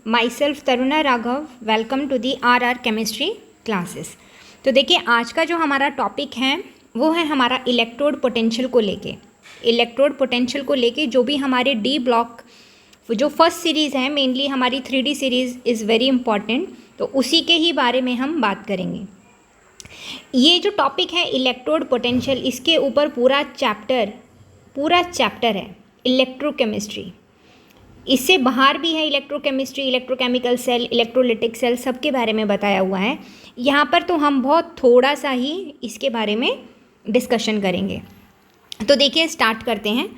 My self Taruna Raghav, welcome to the R chemistry classes. तो देखिए आज का जो हमारा टॉपिक है वो है हमारा इलेक्ट्रोड पोटेंशियल को लेके। इलेक्ट्रोड पोटेंशियल को लेके जो भी हमारे डी ब्लॉक जो फर्स्ट सीरीज़ है, मेनली हमारी 3D series is very important, तो उसी के ही बारे में हम बात करेंगे। ये जो टॉपिक है इलेक्ट्रोड पोटेंशियल, इसके ऊपर पूरा चैप्टर है इलेक्ट्रोकेमिस्ट्री। इससे बाहर भी है electrochemistry, electrochemical cell, electrolytic cell, सबके बारे में बताया हुआ है। यहाँ पर तो हम बहुत थोड़ा सा ही इसके बारे में डिस्कशन करेंगे। तो देखिए स्टार्ट करते हैं।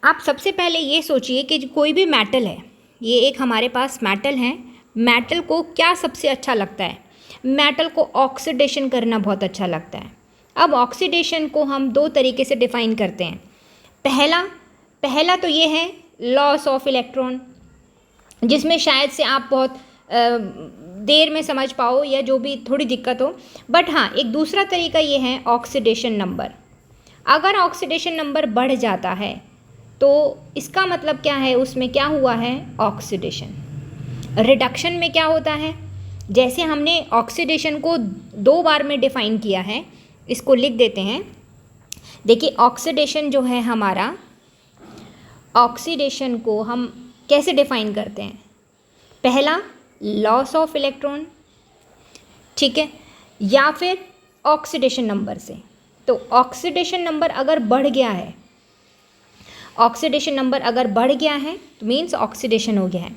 आप सबसे पहले ये सोचिए कि कोई भी मेटल है, ये एक हमारे पास मेटल है, मेटल को क्या सबसे अच्छा लगता है? मेटल को ऑक्सीडेशन करना बहुत अच्छा लगता है। अब ऑक्सीडेशन को हम दो तरीके से डिफ़ाइन करते हैं। पहला तो ये है लॉस ऑफ इलेक्ट्रॉन, जिसमें शायद से आप बहुत देर में समझ पाओ या जो भी थोड़ी दिक्कत हो, बट हाँ एक दूसरा तरीका ये है ऑक्सीडेशन नंबर। अगर ऑक्सीडेशन नंबर बढ़ जाता है तो इसका मतलब क्या है, उसमें क्या हुआ है? ऑक्सीडेशन। रिडक्शन में क्या होता है? जैसे हमने ऑक्सीडेशन को दो बार में डिफ़ाइन किया है, इसको लिख देते हैं। देखिए ऑक्सीडेशन जो है हमारा, ऑक्सीडेशन को हम कैसे डिफ़ाइन करते हैं? पहला लॉस ऑफ इलेक्ट्रॉन, ठीक है, या फिर ऑक्सीडेशन नंबर से। तो ऑक्सीडेशन नंबर अगर बढ़ गया है, ऑक्सीडेशन नंबर अगर बढ़ गया है तो मीन्स ऑक्सीडेशन हो गया है।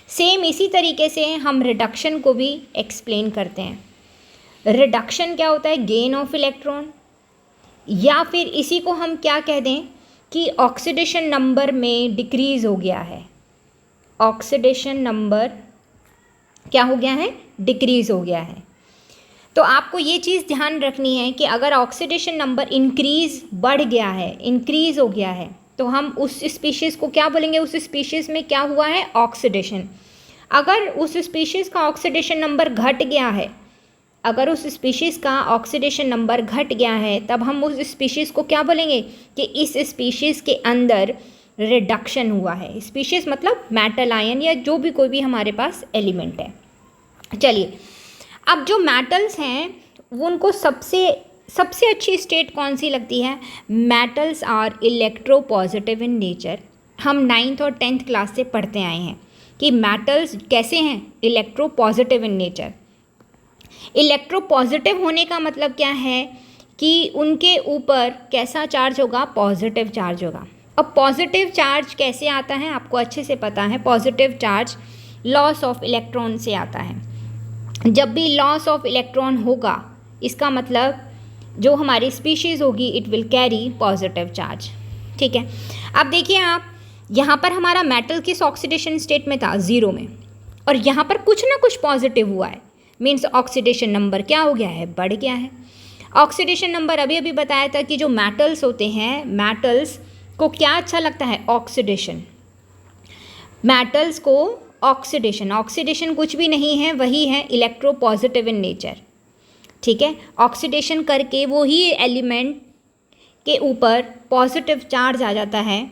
सेम इसी तरीके से हम रिडक्शन को भी एक्सप्लेन करते हैं। रिडक्शन क्या होता है? गेन ऑफ इलेक्ट्रॉन, या फिर इसी को हम क्या कह दें कि ऑक्सीडेशन नंबर में डिक्रीज़ हो गया है। ऑक्सीडेशन नंबर क्या हो गया है? डिक्रीज़ हो गया है। तो आपको ये चीज़ ध्यान रखनी है कि अगर ऑक्सीडेशन नंबर बढ़ गया है, इंक्रीज़ हो गया है, तो हम उस स्पीशीज़ को क्या बोलेंगे? उस स्पीशीज़ में क्या हुआ है? ऑक्सीडेशन। अगर उस स्पीशीज़ का ऑक्सीडेशन नंबर घट गया है, अगर उस स्पीशीज़ का ऑक्सीडेशन नंबर घट गया है, तब हम उस स्पीशीज़ को क्या बोलेंगे कि इस स्पीशीज़ के अंदर रिडक्शन हुआ है। स्पीशीज़ मतलब मेटल आयन या जो भी कोई भी हमारे पास एलिमेंट है। चलिए, अब जो मेटल्स हैं वो उनको सबसे अच्छी स्टेट कौन सी लगती है? Metals are electropositive in nature. हम 9th और 10th क्लास से पढ़ते आए हैं कि मेटल्स कैसे हैं? Electropositive in nature. इलेक्ट्रोपॉजिटिव होने का मतलब क्या है कि उनके ऊपर कैसा चार्ज होगा? पॉजिटिव चार्ज होगा। अब पॉजिटिव चार्ज कैसे आता है? आपको अच्छे से पता है, positive charge loss of electron से आता है। जब भी लॉस ऑफ इलेक्ट्रॉन होगा, इसका मतलब जो हमारी स्पीशीज़ होगी it will carry positive charge, ठीक है। अब देखिए आप, यहाँ पर हमारा मेटल किस ऑक्सीडेशन स्टेट में था? 0 में, और यहाँ पर कुछ ना कुछ पॉजिटिव हुआ है, मीन्स ऑक्सीडेशन नंबर क्या हो गया है? बढ़ गया है। ऑक्सीडेशन नंबर अभी बताया था कि जो मेटल्स होते हैं, मेटल्स को क्या अच्छा लगता है? ऑक्सीडेशन। मेटल्स को ऑक्सीडेशन कुछ भी नहीं है, वही है इलेक्ट्रोपॉजिटिव इन नेचर, ठीक है। ऑक्सीडेशन करके वो ही एलिमेंट के ऊपर पॉजिटिव चार्ज आ जाता है।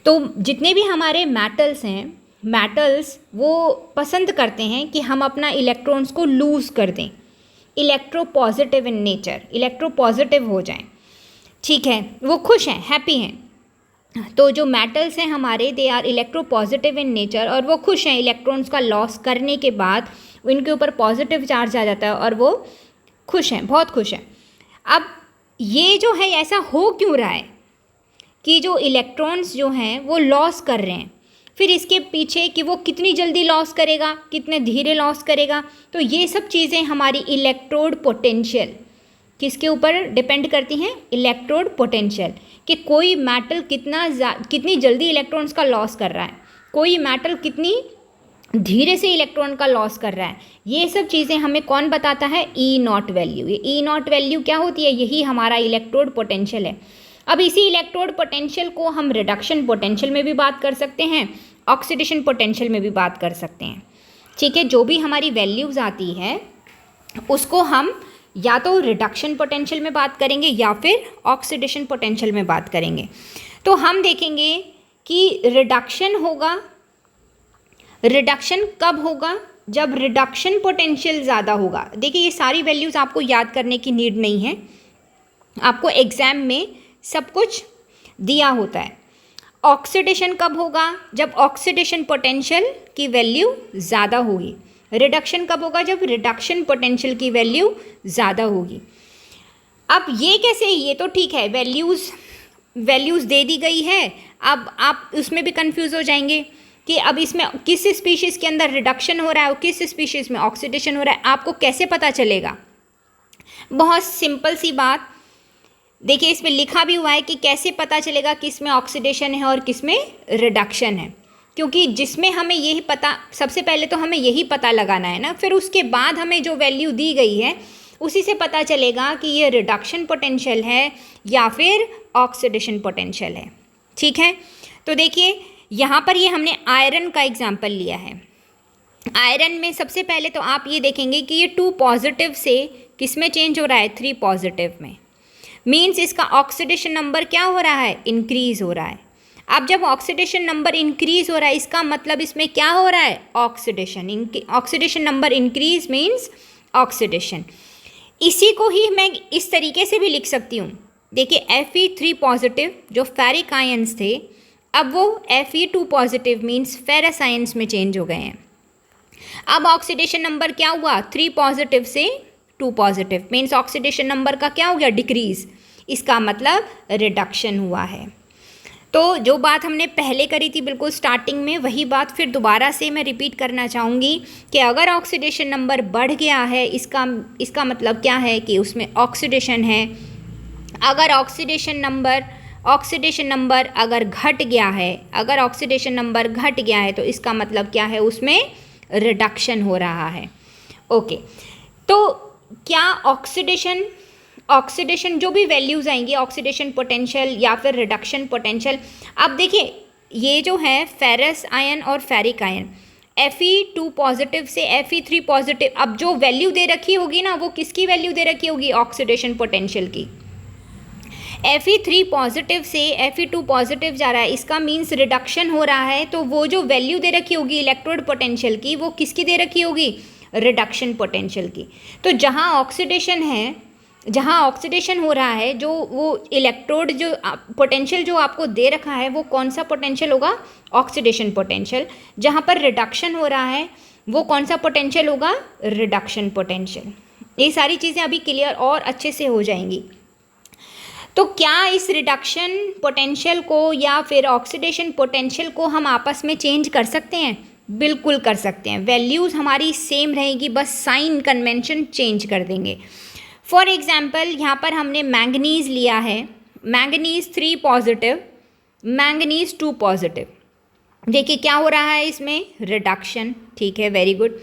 तो जितने भी हमारे मेटल्स हैं, मेटल्स वो पसंद करते हैं कि हम अपना इलेक्ट्रॉन्स को लूज़ कर दें, इलेक्ट्रोपॉजिटिव इन नेचर, इलेक्ट्रोपॉजिटिव हो जाएं, ठीक है, वो खुश हैं, हैप्पी हैं। तो जो मेटल्स हैं हमारे, they are electropositive in nature, और वो खुश हैं इलेक्ट्रॉन्स का लॉस करने के बाद इनके ऊपर पॉजिटिव चार्ज आ जाता है और वो खुश हैं, बहुत खुश हैं। अब ये जो है ऐसा हो क्यों रहा है कि जो इलेक्ट्रॉन्स जो हैं वो लॉस कर रहे हैं? फिर इसके पीछे कि वो कितनी जल्दी लॉस करेगा, कितने धीरे लॉस करेगा, तो ये सब चीज़ें हमारी इलेक्ट्रोड पोटेंशियल किसके ऊपर डिपेंड करती हैं? इलेक्ट्रोड पोटेंशियल, कि कोई मेटल कितनी जल्दी इलेक्ट्रॉन्स का लॉस कर रहा है, कोई मेटल कितनी धीरे से इलेक्ट्रॉन का लॉस कर रहा है। ये सब चीज़ें हमें कौन बताता है? E0 value. ये E0 वैल्यू क्या होती है? यही हमारा इलेक्ट्रोड पोटेंशियल है। अब इसी इलेक्ट्रोड पोटेंशियल को हम रिडक्शन पोटेंशियल में भी बात कर सकते हैं, ऑक्सीडेशन पोटेंशियल में भी बात कर सकते हैं, ठीक है। जो भी हमारी वैल्यूज़ आती है उसको हम या तो रिडक्शन पोटेंशियल में बात करेंगे या फिर ऑक्सीडेशन पोटेंशियल में बात करेंगे। तो हम देखेंगे कि रिडक्शन होगा, रिडक्शन कब होगा? जब रिडक्शन पोटेंशियल ज़्यादा होगा। देखिए ये सारी वैल्यूज़ आपको याद करने की नीड नहीं है, आपको एग्ज़ाम में सब कुछ दिया होता है। ऑक्सीडेशन कब होगा? जब ऑक्सीडेशन पोटेंशियल की वैल्यू ज़्यादा होगी। रिडक्शन कब होगा? जब रिडक्शन पोटेंशियल की वैल्यू ज़्यादा होगी। अब ये कैसे? ये तो ठीक है, वैल्यूज़ दे दी गई है। अब आप उसमें भी कंफ्यूज हो जाएंगे कि अब इसमें किस स्पीशीज़ के अंदर रिडक्शन हो रहा है और किस स्पीशीज़ में ऑक्सीडेशन हो रहा है, आपको कैसे पता चलेगा? बहुत सिंपल सी बात, देखिए इसमें लिखा भी हुआ है कि कैसे पता चलेगा किस में ऑक्सीडेशन है और किस में रिडक्शन है। क्योंकि जिसमें हमें यही पता, सबसे पहले तो हमें यही पता लगाना है ना, फिर उसके बाद हमें जो वैल्यू दी गई है उसी से पता चलेगा कि ये रिडक्शन पोटेंशियल है या फिर ऑक्सीडेशन पोटेंशियल है। ठीक है, तो देखिए यहाँ पर ये हमने आयरन का एग्जाम्पल लिया है। आयरन में सबसे पहले तो आप ये देखेंगे कि ये 2 पॉजिटिव से किस में चेंज हो रहा है? 3 पॉजिटिव में। मीन्स इसका ऑक्सीडेशन नंबर क्या हो रहा है? इंक्रीज़ हो रहा है। अब जब ऑक्सीडेशन नंबर इंक्रीज़ हो रहा है, इसका मतलब इसमें क्या हो रहा है? Oxidation number increase means oxidation. इसी को ही मैं इस तरीके से भी लिख सकती हूँ। देखिए Fe3 पॉजिटिव जो फेरिक आयंस थे, अब वो Fe2 positive means ferrous ions में चेंज हो गए हैं। अब ऑक्सीडेशन नंबर क्या हुआ? 3 पॉजिटिव से 2 पॉजिटिव मीन्स ऑक्सीडेशन नंबर का क्या हो गया? डिक्रीज। इसका मतलब रिडक्शन हुआ है। तो जो बात हमने पहले करी थी बिल्कुल स्टार्टिंग में, वही बात फिर दोबारा से मैं रिपीट करना चाहूँगी कि अगर ऑक्सीडेशन नंबर बढ़ गया है, इसका मतलब क्या है? कि उसमें ऑक्सीडेशन है। अगर ऑक्सीडेशन नंबर अगर घट गया है, अगर ऑक्सीडेशन नंबर घट गया है तो इसका मतलब क्या है? उसमें रिडक्शन हो रहा है। ओके, तो क्या ऑक्सीडेशन जो भी वैल्यूज़ आएंगी, ऑक्सीडेशन पोटेंशियल या फिर रिडक्शन पोटेंशियल, अब देखिए ये जो है फेरस आयन और फेरिक आयन, Fe2 पॉजिटिव से Fe3 पॉजिटिव, अब जो वैल्यू दे रखी होगी ना, वो किसकी वैल्यू दे रखी होगी? ऑक्सीडेशन पोटेंशियल की। Fe3 पॉजिटिव से Fe2 पॉजिटिव जा रहा है, इसका मीन्स रिडक्शन हो रहा है। तो वो जो वैल्यू दे रखी होगी इलेक्ट्रोड पोटेंशियल की, वो किसकी दे रखी होगी? रिडक्शन पोटेंशियल की। तो जहाँ ऑक्सीडेशन है, जहाँ ऑक्सीडेशन हो रहा है, जो वो इलेक्ट्रोड जो पोटेंशियल जो आपको दे रखा है, वो कौन सा पोटेंशियल होगा? Oxidation potential. जहाँ पर रिडक्शन हो रहा है, वो कौन सा पोटेंशियल होगा? Reduction potential. ये सारी चीज़ें अभी क्लियर और अच्छे से हो जाएंगी। तो क्या इस रिडक्शन पोटेंशियल को या फिर ऑक्सीडेशन पोटेंशियल को हम आपस में चेंज कर सकते हैं? बिल्कुल कर सकते हैं। वैल्यूज़ हमारी सेम रहेगी, बस साइन कन्वेंशन चेंज कर देंगे। फॉर एग्जाम्पल यहाँ पर हमने मैंगनीज़ लिया है, मैंगनीज़ 3 पॉजिटिव, मैंगनीज़ 2 पॉजिटिव। देखिए क्या हो रहा है इसमें? रिडक्शन। ठीक है, वेरी गुड।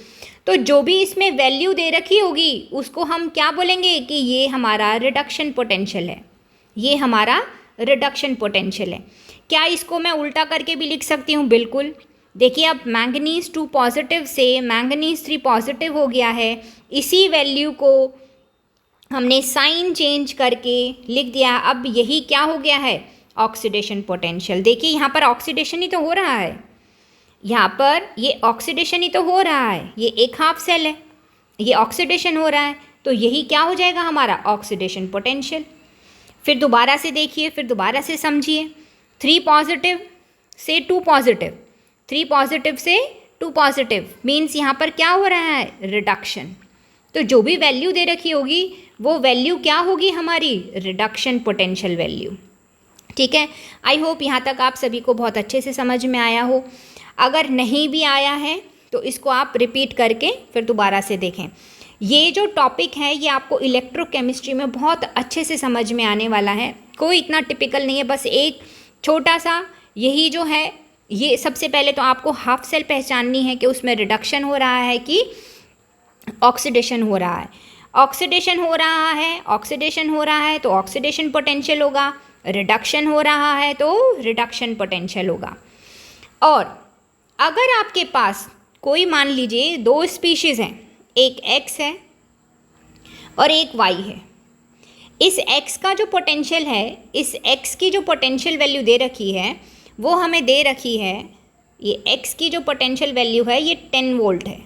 तो जो भी इसमें वैल्यू दे रखी होगी उसको हम क्या बोलेंगे? कि ये हमारा रिडक्शन पोटेंशियल है, ये हमारा रिडक्शन पोटेंशियल है। क्या इसको मैं उल्टा करके भी लिख सकती हूँ? बिल्कुल। देखिए अब मैंगनीज़ 2 पॉजिटिव से मैंगनीज़ 3 पॉजिटिव हो गया है, इसी वैल्यू को हमने साइन चेंज करके लिख दिया। अब यही क्या हो गया है? Oxidation potential. देखिए यहाँ पर ऑक्सीडेशन ही तो हो रहा है, यहाँ पर ये ऑक्सीडेशन ही तो हो रहा है, ये एक हाफ सेल है, ये ऑक्सीडेशन हो रहा है, तो यही क्या हो जाएगा? हमारा ऑक्सीडेशन पोटेंशियल। फिर दोबारा से देखिए, फिर दोबारा से समझिए। 3 पॉजिटिव से 2 पॉजिटिव, 3 पॉजिटिव से 2 पॉजिटिव मीन्स यहाँ पर क्या हो रहा है? रिडक्शन। तो जो भी वैल्यू दे रखी होगी वो वैल्यू क्या होगी? हमारी रिडक्शन पोटेंशियल वैल्यू। ठीक है, आई होप यहाँ तक आप सभी को बहुत अच्छे से समझ में आया हो। अगर नहीं भी आया है तो इसको आप रिपीट करके फिर दोबारा से देखें। ये जो टॉपिक है ये आपको इलेक्ट्रोकेमिस्ट्री में बहुत अच्छे से समझ में आने वाला है, कोई इतना टिपिकल नहीं है। बस एक छोटा सा यही जो है, ये सबसे पहले तो आपको हाफ सेल पहचाननी है कि उसमें रिडक्शन हो रहा है कि ऑक्सीडेशन हो रहा है। ऑक्सीडेशन हो रहा है, ऑक्सीडेशन हो रहा है तो ऑक्सीडेशन पोटेंशियल होगा, रिडक्शन हो रहा है तो रिडक्शन पोटेंशियल होगा। और अगर आपके पास कोई मान लीजिए 2 स्पीशीज़ हैं, एक X है और एक Y है, इस X का जो पोटेंशियल है, इस X की जो पोटेंशियल वैल्यू दे रखी है वो हमें दे रखी है, ये x की जो पोटेंशियल वैल्यू है ये 10 वोल्ट है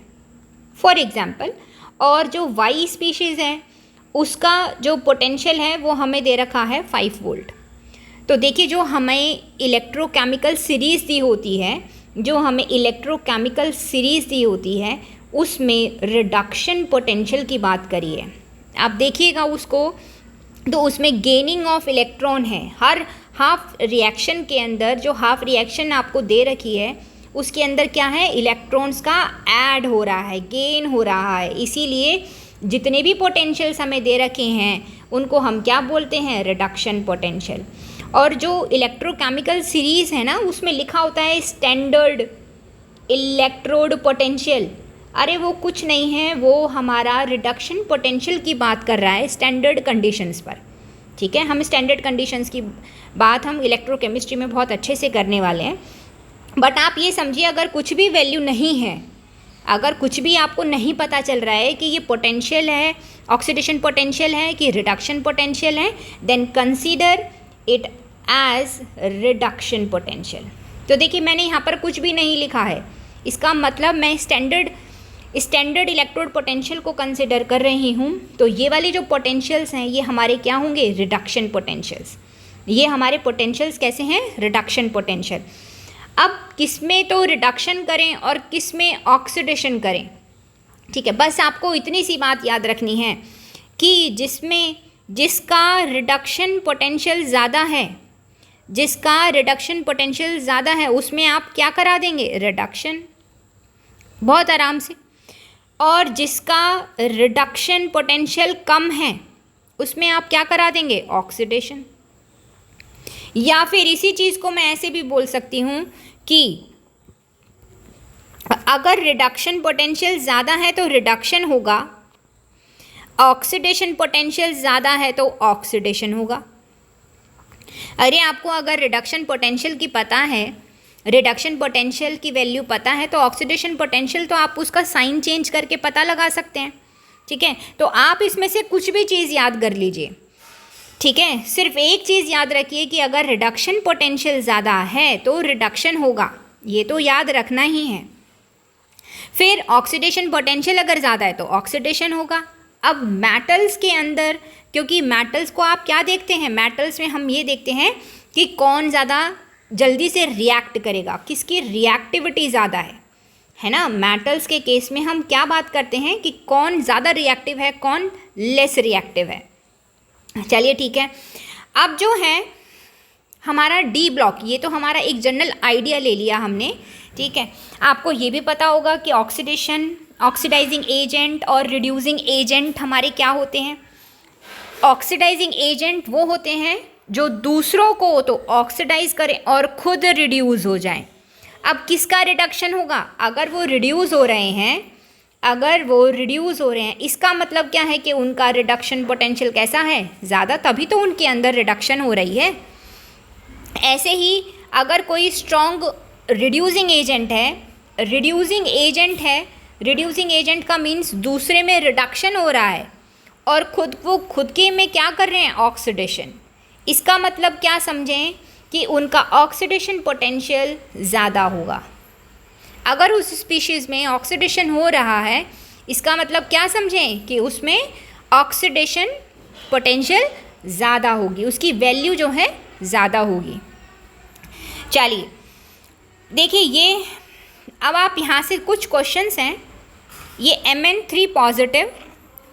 फॉर एग्जांपल, और जो y स्पीशीज़ है उसका जो पोटेंशियल है वो हमें दे रखा है 5 वोल्ट। तो देखिए जो हमें इलेक्ट्रोकेमिकल सीरीज़ दी होती है, जो हमें इलेक्ट्रोकेमिकल सीरीज़ दी होती है उसमें रिडक्शन पोटेंशियल की बात करिए, आप देखिएगा उसको, तो उसमें गेनिंग ऑफ इलेक्ट्रॉन है। हर हाफ रिएक्शन के अंदर जो हाफ रिएक्शन आपको दे रखी है उसके अंदर क्या है, इलेक्ट्रॉन्स का ऐड हो रहा है, गेन हो रहा है। इसीलिए जितने भी पोटेंशियल्स हमें दे रखे हैं उनको हम क्या बोलते हैं, रिडक्शन पोटेंशियल। और जो इलेक्ट्रोकेमिकल सीरीज़ है ना उसमें लिखा होता है स्टैंडर्ड इलेक्ट्रोड पोटेंशियल, अरे वो कुछ नहीं है, वो हमारा रिडक्शन पोटेंशियल की बात कर रहा है स्टैंडर्ड कंडीशंस पर। ठीक है, हम स्टैंडर्ड कंडीशंस की बात हम इलेक्ट्रोकेमिस्ट्री में बहुत अच्छे से करने वाले हैं। बट आप ये समझिए अगर कुछ भी वैल्यू नहीं है, अगर कुछ भी आपको नहीं पता चल रहा है कि ये पोटेंशियल है, ऑक्सीडेशन पोटेंशियल है कि रिडक्शन पोटेंशियल है, then consider it as reduction potential. तो देखिए मैंने यहाँ पर कुछ भी नहीं लिखा है, इसका मतलब मैं स्टैंडर्ड इलेक्ट्रोड पोटेंशियल को कंसिडर कर रही हूँ। तो ये वाले जो पोटेंशियल्स हैं ये हमारे क्या होंगे, रिडक्शन पोटेंशियल्स। ये हमारे पोटेंशियल्स कैसे हैं, रिडक्शन पोटेंशियल। अब किस में तो रिडक्शन करें और किस में ऑक्सीडेशन करें, ठीक है, बस आपको इतनी सी बात याद रखनी है कि जिसका रिडक्शन पोटेंशियल ज़्यादा है, जिसका रिडक्शन पोटेंशियल ज़्यादा है उसमें आप क्या करा देंगे, रिडक्शन, बहुत आराम से। और जिसका रिडक्शन पोटेंशियल कम है उसमें आप क्या करा देंगे, ऑक्सीडेशन। या फिर इसी चीज़ को मैं ऐसे भी बोल सकती हूँ कि अगर रिडक्शन पोटेंशियल ज़्यादा है तो रिडक्शन होगा, ऑक्सीडेशन पोटेंशियल ज़्यादा है तो ऑक्सीडेशन होगा। अरे आपको अगर रिडक्शन पोटेंशियल की पता है, रिडक्शन पोटेंशियल की वैल्यू पता है, तो ऑक्सीडेशन पोटेंशियल तो आप उसका साइन चेंज करके पता लगा सकते हैं। ठीक है, तो आप इसमें से कुछ भी चीज़ याद कर लीजिए। ठीक है, सिर्फ एक चीज़ याद रखिए कि अगर रिडक्शन पोटेंशियल ज़्यादा है तो रिडक्शन होगा, ये तो याद रखना ही है। फिर ऑक्सीडेशन पोटेंशियल अगर ज़्यादा है तो ऑक्सीडेशन होगा। अब मेटल्स के अंदर, क्योंकि मेटल्स को आप क्या देखते हैं, मेटल्स में हम ये देखते हैं कि कौन ज़्यादा जल्दी से रिएक्ट करेगा, किसकी रिएक्टिविटी ज़्यादा है ना। मेटल्स के केस में हम क्या बात करते हैं कि कौन ज़्यादा रिएक्टिव है, कौन लेस रिएक्टिव है। चलिए ठीक है, अब जो है हमारा डी ब्लॉक, ये तो हमारा एक जनरल आइडिया ले लिया हमने। ठीक है, आपको ये भी पता होगा कि ऑक्सीडाइजिंग एजेंट और रिड्यूसिंग एजेंट हमारे क्या होते हैं। ऑक्सीडाइजिंग एजेंट वो होते हैं जो दूसरों को तो ऑक्सीडाइज करें और खुद रिड्यूस हो जाएं। अब किसका रिडक्शन होगा, अगर वो रिड्यूस हो रहे हैं, इसका मतलब क्या है कि उनका रिडक्शन पोटेंशियल कैसा है, ज़्यादा, तभी तो उनके अंदर रिडक्शन हो रही है। ऐसे ही अगर कोई स्ट्रॉन्ग रिड्यूसिंग एजेंट का मीन्स दूसरे में रिडक्शन हो रहा है और खुद के में क्या कर रहे हैं, ऑक्सीडेशन। इसका मतलब क्या समझें कि उनका ऑक्सीडेशन पोटेंशियल ज़्यादा होगा। अगर उस स्पीशीज़ में ऑक्सीडेशन हो रहा है, इसका मतलब क्या समझें कि उसमें ऑक्सीडेशन पोटेंशियल ज़्यादा होगी, उसकी वैल्यू जो है ज़्यादा होगी। चलिए देखिए, ये अब आप यहाँ से कुछ क्वेश्चंस हैं। ये Mn3 पॉजिटिव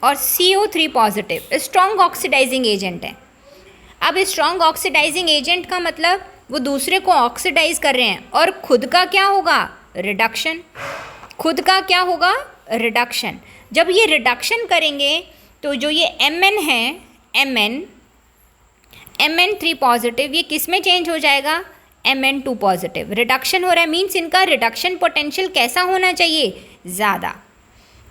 और CO3 positive strong oxidising agent है। अब स्ट्रॉन्ग ऑक्सीडाइजिंग एजेंट का मतलब वो दूसरे को ऑक्सीडाइज कर रहे हैं और खुद का क्या होगा, रिडक्शन। खुद का क्या होगा, रिडक्शन। जब ये रिडक्शन करेंगे तो जो ये Mn है, Mn3 पॉजिटिव, ये किस में चेंज हो जाएगा, Mn2 पॉजिटिव। रिडक्शन हो रहा है मीन्स इनका रिडक्शन पोटेंशियल कैसा होना चाहिए, ज़्यादा।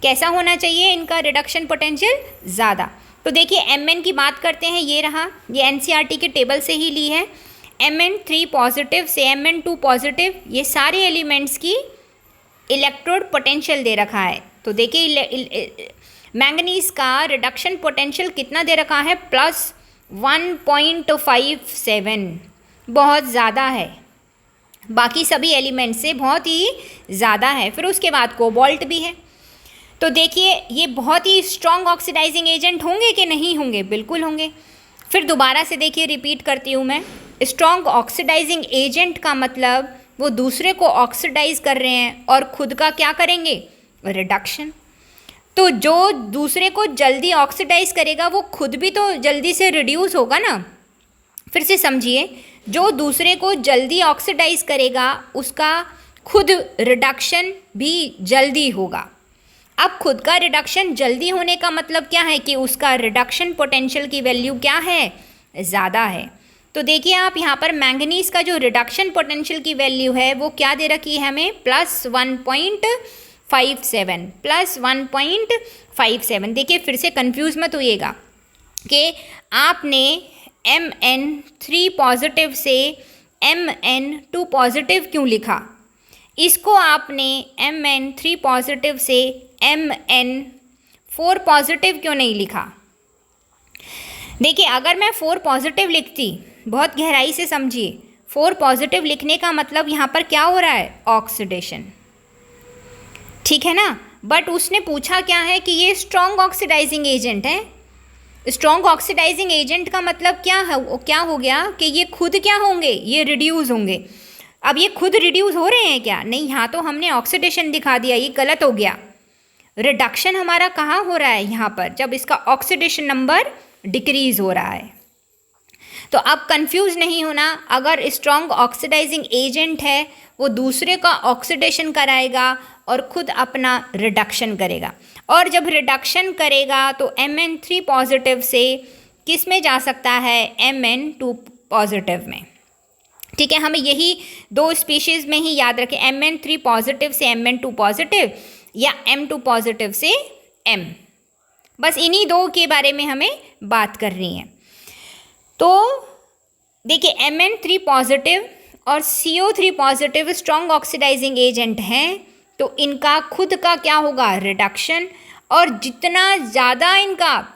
कैसा होना चाहिए इनका रिडक्शन पोटेंशियल, ज़्यादा। तो देखिए Mn की बात करते हैं, ये रहा, ये NCERT के टेबल से ही ली है। Mn3 पॉजिटिव से Mn2 पॉजिटिव, ये सारे एलिमेंट्स की इलेक्ट्रोड पोटेंशियल दे रखा है। तो देखिए मैंगनीज का रिडक्शन पोटेंशियल कितना दे रखा है, +1.57, बहुत ज़्यादा है। बाकी सभी एलिमेंट से बहुत ही ज़्यादा है। फिर उसके बाद कोबाल्ट भी है। तो देखिए ये बहुत ही स्ट्रॉन्ग ऑक्सीडाइजिंग एजेंट होंगे कि नहीं होंगे? बिल्कुल होंगे। फिर दोबारा से देखिए रिपीट करती हूँ मैं, स्ट्रॉन्ग ऑक्सीडाइजिंग एजेंट का मतलब वो दूसरे को ऑक्सीडाइज कर रहे हैं और खुद का क्या करेंगे? रिडक्शन। तो जो दूसरे को जल्दी ऑक्सीडाइज करेगा वो खुद भी तो जल्दी से रिड्यूस होगा ना। फिर से समझिए, जो दूसरे को जल्दी ऑक्सीडाइज करेगा उसका खुद रिडक्शन भी जल्दी होगा। अब खुद का रिडक्शन जल्दी होने का मतलब क्या है कि उसका रिडक्शन पोटेंशियल की वैल्यू क्या है? ज़्यादा है। तो देखिए आप यहाँ पर मैंगनीज का जो रिडक्शन पोटेंशियल की वैल्यू है वो क्या दे रखी है हमें? +1.57 +1.57। देखिए फिर से कंफ्यूज मत होइएगा कि आपने Mn3 पॉजिटिव से Mn2 पॉजिटिव क्यों लिखा। इसको आपने Mn3 पॉजिटिव से Mn4 पॉजिटिव क्यों नहीं लिखा? देखिए अगर मैं 4 पॉजिटिव लिखती, बहुत गहराई से समझिए, 4 पॉजिटिव लिखने का मतलब यहाँ पर क्या हो रहा है? ऑक्सीडेशन, ठीक है ना। बट उसने पूछा क्या है कि ये स्ट्रॉन्ग ऑक्सीडाइजिंग एजेंट है। स्ट्रॉन्ग ऑक्सीडाइजिंग एजेंट का मतलब क्या हो गया कि ये खुद क्या होंगे? ये रिड्यूस होंगे। अब ये खुद रिड्यूस हो रहे हैं क्या? नहीं, यहाँ तो हमने ऑक्सीडेशन दिखा दिया, ये गलत हो गया। रिडक्शन हमारा कहाँ हो रहा है? यहाँ पर, जब इसका ऑक्सीडेशन नंबर डिक्रीज हो रहा है। तो अब कंफ्यूज नहीं होना, अगर स्ट्रॉन्ग ऑक्सीडाइजिंग एजेंट है वो दूसरे का ऑक्सीडेशन कराएगा और खुद अपना रिडक्शन करेगा, और जब रिडक्शन करेगा तो Mn3 पॉजिटिव से किस में जा सकता है? Mn2 पॉजिटिव में, ठीक है। हमें यही दो स्पीशीज़ में ही याद रखें, Mn3 पॉजिटिव से Mn2 पॉजिटिव या M2 पॉजिटिव से M, बस इन्हीं दो के बारे में हमें बात करनी है। तो देखिए Mn3 पॉजिटिव और CO3 positive strong oxidising agent हैं, तो इनका खुद का क्या होगा? रिडक्शन, और जितना ज़्यादा इनका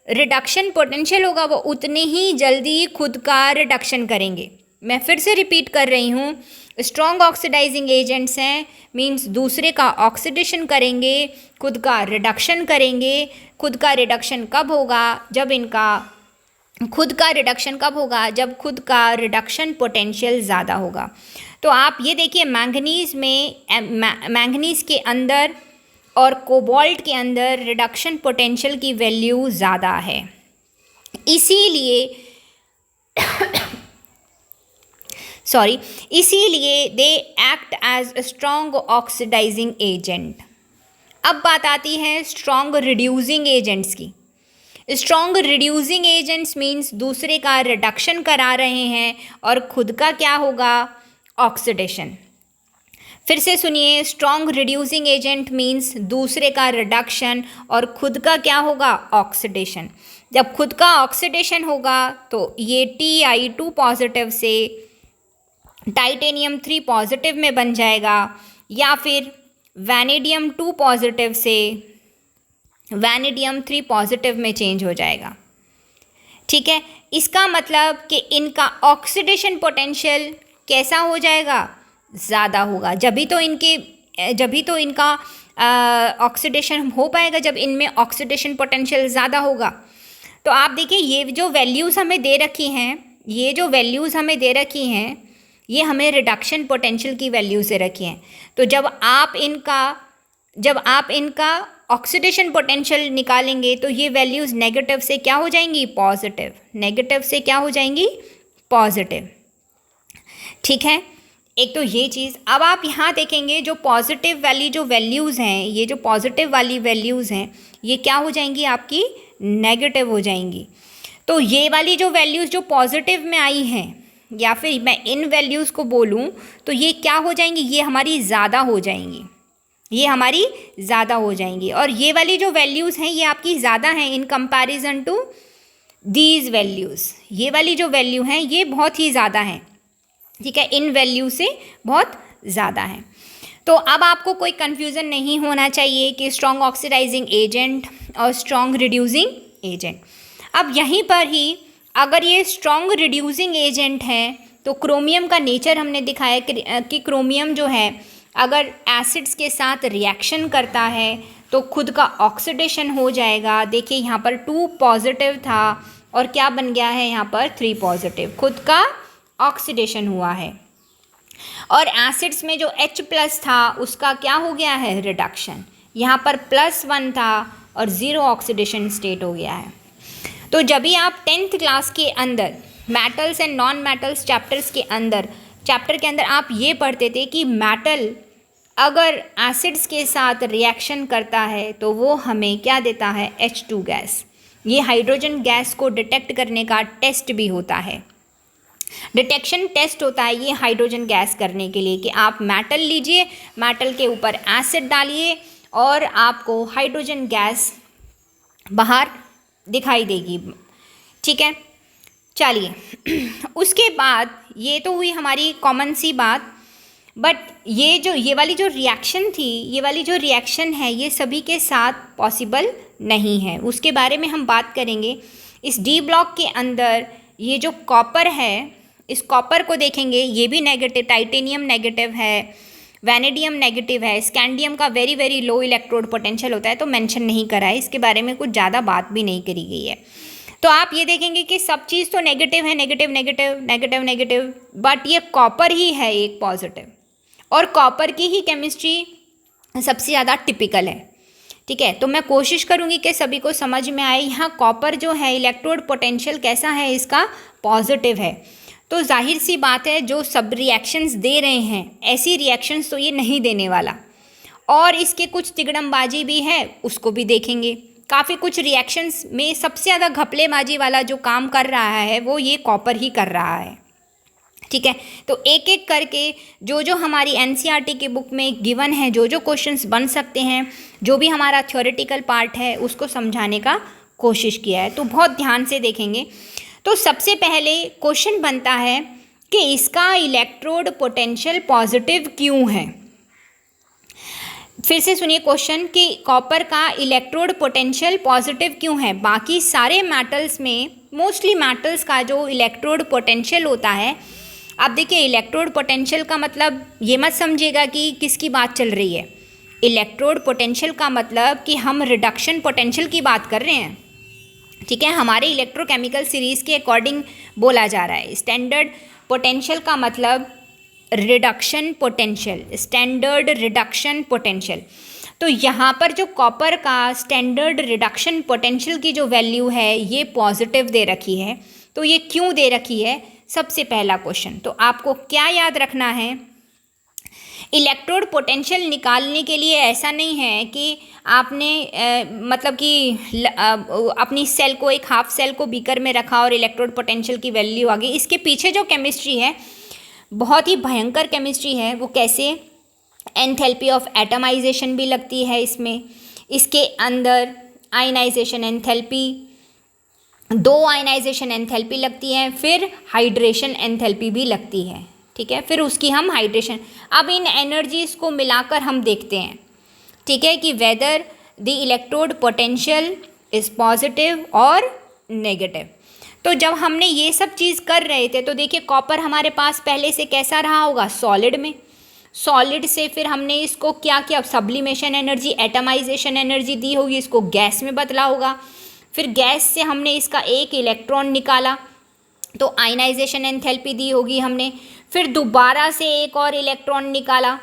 रिडक्शन पोटेंशियल होगा वो उतने ही जल्दी खुद का रिडक्शन करेंगे। मैं फिर से रिपीट कर रही हूँ, स्ट्रॉन्ग ऑक्सीडाइजिंग एजेंट्स हैं, मीन्स दूसरे का ऑक्सीडेशन करेंगे, खुद का रिडक्शन करेंगे। खुद का रिडक्शन कब होगा? जब इनका खुद का रिडक्शन कब होगा? जब खुद का रिडक्शन पोटेंशियल ज़्यादा होगा। तो आप ये देखिए मैंगनीज़ में, मैंगनीज़ के अंदर और कोबाल्ट के अंदर रिडक्शन पोटेंशियल की वैल्यू ज़्यादा है, इसीलिए इसीलिए they act as strong oxidising agent. अब बात आती है स्ट्रॉन्ग रिड्यूसिंग एजेंट्स की। स्ट्रॉन्ग रिड्यूसिंग एजेंट्स मीन्स दूसरे का रिडक्शन करा रहे हैं और खुद का क्या होगा? ऑक्सीडेशन। फिर से सुनिए, स्ट्रॉन्ग रिड्यूसिंग एजेंट मीन्स दूसरे का रिडक्शन और खुद का क्या होगा? ऑक्सीडेशन। जब खुद का ऑक्सीडेशन होगा तो ये Ti2 पॉजिटिव से टाइटेनियम 3 पॉजिटिव में बन जाएगा, या फिर वैनेडियम 2 पॉजिटिव से वैनेडियम 3 पॉजिटिव में चेंज हो जाएगा, ठीक है। इसका मतलब कि इनका ऑक्सीडेशन पोटेंशियल कैसा हो जाएगा? ज़्यादा होगा। जब भी तो इनका ऑक्सीडेशन हो पाएगा जब इनमें ऑक्सीडेशन पोटेंशियल ज़्यादा होगा। तो आप देखिए ये जो वैल्यूज़ हमें दे रखी हैं, ये हमें रिडक्शन पोटेंशियल की वैल्यू से रखी हैं। तो जब आप इनका ऑक्सीडेशन पोटेंशियल निकालेंगे तो ये वैल्यूज़ नेगेटिव से क्या हो जाएंगी? पॉजिटिव। नेगेटिव से क्या हो जाएंगी? पॉजिटिव, ठीक है। एक तो ये चीज़। अब आप यहाँ देखेंगे जो पॉजिटिव वाली जो वैल्यूज़ हैं, ये जो पॉजिटिव वाली वैल्यूज़ हैं ये क्या हो जाएंगी? आपकी नेगेटिव हो जाएंगी। तो ये वाली जो वैल्यूज़ जो पॉजिटिव में आई हैं, या फिर मैं इन वैल्यूज़ को बोलूँ तो ये क्या हो जाएंगी? ये हमारी ज़्यादा हो जाएंगी, और ये वाली जो वैल्यूज़ हैं ये आपकी ज़्यादा हैं in comparison to these values. ये वाली जो वैल्यू हैं ये बहुत ही ज़्यादा हैं, ठीक है, इन वैल्यू से बहुत ज़्यादा हैं। तो अब आपको कोई कन्फ्यूज़न नहीं होना चाहिए कि स्ट्रॉन्ग ऑक्सीडाइजिंग एजेंट और स्ट्रॉन्ग रिड्यूसिंग एजेंट। अब यहीं पर ही अगर ये स्ट्रॉन्ग रिड्यूसिंग एजेंट हैं तो क्रोमियम का नेचर हमने दिखाया कि क्रोमियम जो है अगर एसिड्स के साथ रिएक्शन करता है तो खुद का ऑक्सीडेशन हो जाएगा। देखिए यहाँ पर 2 पॉजिटिव था और क्या बन गया है यहाँ पर 3 पॉजिटिव, खुद का ऑक्सीडेशन हुआ है। और एसिड्स में जो H+ था उसका क्या हो गया है, रिडक्शन। यहाँ पर +1 था और 0 ऑक्सीडेशन स्टेट हो गया है। तो जब भी आप 10th क्लास के अंदर metals and non metals chapter के अंदर आप ये पढ़ते थे कि मेटल अगर एसिड्स के साथ रिएक्शन करता है तो वो हमें क्या देता है, H2 गैस। ये हाइड्रोजन गैस को डिटेक्ट करने का टेस्ट भी होता है, डिटेक्शन टेस्ट होता है ये हाइड्रोजन गैस करने के लिए कि आप मेटल लीजिए, मेटल के ऊपर एसिड डालिए और आपको हाइड्रोजन गैस बाहर दिखाई देगी। ठीक है, चलिए उसके बाद ये तो हुई हमारी कॉमन सी बात, बट ये वाली जो रिएक्शन थी, ये वाली जो रिएक्शन है ये सभी के साथ पॉसिबल नहीं है, उसके बारे में हम बात करेंगे। इस डी ब्लॉक के अंदर ये जो कॉपर है, इस कॉपर को देखेंगे, ये भी नेगेटिव, टाइटेनियम नेगेटिव है, वैनेडियम नेगेटिव है, स्कैंडियम का very very low electrode potential होता है, तो मेंशन नहीं करा है, इसके बारे में कुछ ज़्यादा बात भी नहीं करी गई है। तो आप ये देखेंगे कि सब चीज़ तो नेगेटिव है, negative negative negative negative, but ये कॉपर ही है एक पॉजिटिव, और कॉपर की ही केमिस्ट्री सबसे ज़्यादा टिपिकल है। ठीक है, तो मैं कोशिश करूँगी कि सभी को समझ में आए। यहाँ कॉपर जो है इलेक्ट्रोड पोटेंशियल कैसा है, इसका पॉजिटिव है। तो जाहिर सी बात है जो सब रिएक्शंस दे रहे हैं ऐसी रिएक्शंस तो ये नहीं देने वाला, और इसके कुछ तिगड़मबाजी भी है उसको भी देखेंगे। काफ़ी कुछ रिएक्शंस में सबसे ज़्यादा घपलेबाजी वाला जो काम कर रहा है वो ये कॉपर ही कर रहा है। ठीक है, तो एक एक करके जो हमारी एनसीईआरटी की बुक में गिवन है, जो क्वेश्चंस बन सकते हैं, जो भी हमारा थ्योरेटिकल पार्ट है उसको समझाने का कोशिश किया है, तो बहुत ध्यान से देखेंगे। तो सबसे पहले क्वेश्चन बनता है कि इसका इलेक्ट्रोड पोटेंशियल पॉजिटिव क्यों है। फिर से सुनिए क्वेश्चन कि कॉपर का इलेक्ट्रोड पोटेंशियल पॉजिटिव क्यों है। बाकी सारे मेटल्स में, मोस्टली मेटल्स का जो इलेक्ट्रोड पोटेंशियल होता है, आप देखिए इलेक्ट्रोड पोटेंशियल का मतलब ये मत समझिएगा कि किसकी बात चल रही है। इलेक्ट्रोड पोटेंशियल का मतलब कि हम रिडक्शन पोटेंशियल की बात कर रहे हैं। ठीक है, हमारे इलेक्ट्रोकेमिकल सीरीज़ के अकॉर्डिंग बोला जा रहा है। स्टैंडर्ड पोटेंशियल का मतलब reduction potential, standard reduction potential. तो यहाँ पर जो कॉपर का स्टैंडर्ड रिडक्शन पोटेंशियल की जो वैल्यू है ये पॉजिटिव दे रखी है। तो ये क्यों दे रखी है, सबसे पहला क्वेश्चन। तो आपको क्या याद रखना है, इलेक्ट्रोड पोटेंशियल निकालने के लिए ऐसा नहीं है कि आपने मतलब कि अपनी सेल को, एक हाफ सेल को बीकर में रखा और इलेक्ट्रोड पोटेंशियल की वैल्यू आ गई। इसके पीछे जो केमिस्ट्री है बहुत ही भयंकर केमिस्ट्री है। वो कैसे, एंथैल्पी ऑफ एटमाइजेशन भी लगती है इसमें, इसके अंदर आयनाइजेशन एंथैल्पी, 2 आयनाइजेशन एंथैल्पी लगती है, फिर हाइड्रेशन एंथैल्पी भी लगती है। ठीक है, फिर उसकी हम हाइड्रेशन, अब इन एनर्जीज को मिलाकर हम देखते हैं। ठीक है, कि whether the electrode potential is positive और नेगेटिव। तो जब हमने ये सब चीज़ कर रहे थे तो देखिए कॉपर हमारे पास पहले से कैसा रहा होगा, सॉलिड में। सॉलिड से फिर हमने इसको क्या किया, सब्लिमेशन एनर्जी, एटमाइजेशन एनर्जी दी होगी, इसको गैस में बदला होगा। फिर गैस से हमने इसका एक इलेक्ट्रॉन निकाला तो आयनाइजेशन एंथैल्पी दी होगी हमने। फिर दोबारा से एक और इलेक्ट्रॉन निकाला,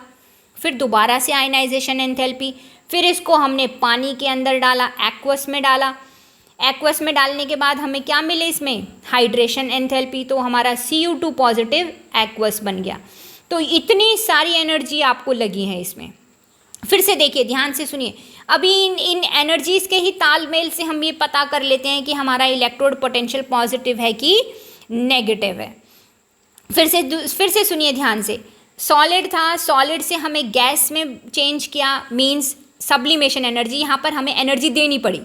फिर दोबारा से आयनाइजेशन एंथैल्पी। फिर इसको हमने पानी के अंदर डाला, एक्वस में डाला। एक्वस में डालने के बाद हमें क्या मिले, इसमें हाइड्रेशन एंथैल्पी। तो हमारा Cu2 पॉजिटिव एक्वस बन गया। तो इतनी सारी एनर्जी आपको लगी है इसमें। फिर से देखिए, ध्यान से सुनिए। अभी इन एनर्जीज़ के ही तालमेल से हम ये पता कर लेते हैं कि हमारा इलेक्ट्रोड पोटेंशियल पॉजिटिव है कि नेगेटिव है। फिर से सुनिए ध्यान से। सॉलिड था, सॉलिड से हमें गैस में चेंज किया, मीन्स सब्लिमेशन एनर्जी। यहाँ पर हमें एनर्जी देनी पड़ी,